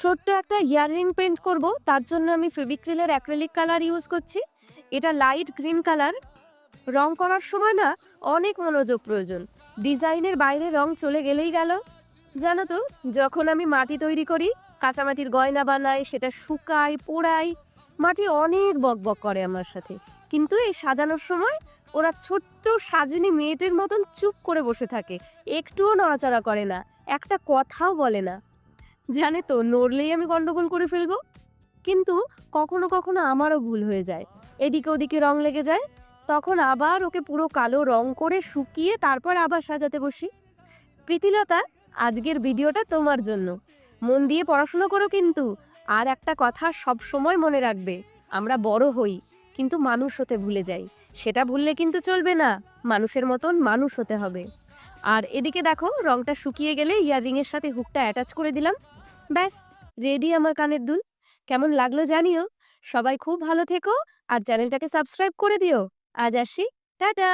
ছোট্ট একটা earring paint করব, তার জন্য আমি ফেভিক্রিলের অ্যাক্রিলিক কালার ইউজ করছি। এটা লাইট গ্রিন কালার। রং করার সময় না অনেক মনোযোগ প্রয়োজন। ডিজাইনের বাইরে রং চলে গেলেই গেল। জানো তো, যখন আমি মাটি তৈরি করি, কাঁচামাটির গয়না বানাই, সেটা শুকাই, পোড়াই, মাটি অনেক বকবক করে আমার সাথে। কিন্তু এই সাজানোর সময় ওরা ছোট্ট সাজিনী মেয়েটির মতন চুপ করে বসে থাকে, একটুও নড়াচড়া করে না, একটা কথাও বলে না। জানে তো, নড়লেই আমি গন্ডগোল করে ফেলবো। কিন্তু কখনো কখনো আমারও ভুল হয়ে যায়, এদিকে ওদিকে রং লেগে যায়। তখন আবার ওকে পুরো কালো রং করে শুকিয়ে তারপর আবার সাজাতে বসি। প্রীতিলতা, আজকের ভিডিওটা তোমার জন্য। মন দিয়ে পড়াশোনা করো কিন্তু। আর একটা কথা সব সময় মনে রাখবে, আমরা বড় হই কিন্তু মানুষ হতে ভুলে যাই। সেটা ভুললে কিন্তু চলবে না, মানুষের মতন মানুষ হতে হবে। আর এদিকে দেখো, রংটা শুকিয়ে গেলে ইয়াররিং এর সাথে হুকটা অ্যাটাচ করে দিলাম। ব্যাস, রেডি আমার কানের দুল। কেমন লাগলো জানিও। সবাই খুব ভালো থেকো আর চ্যানেলটাকে সাবস্ক্রাইব করে দিও। আজ আসি, টাটা।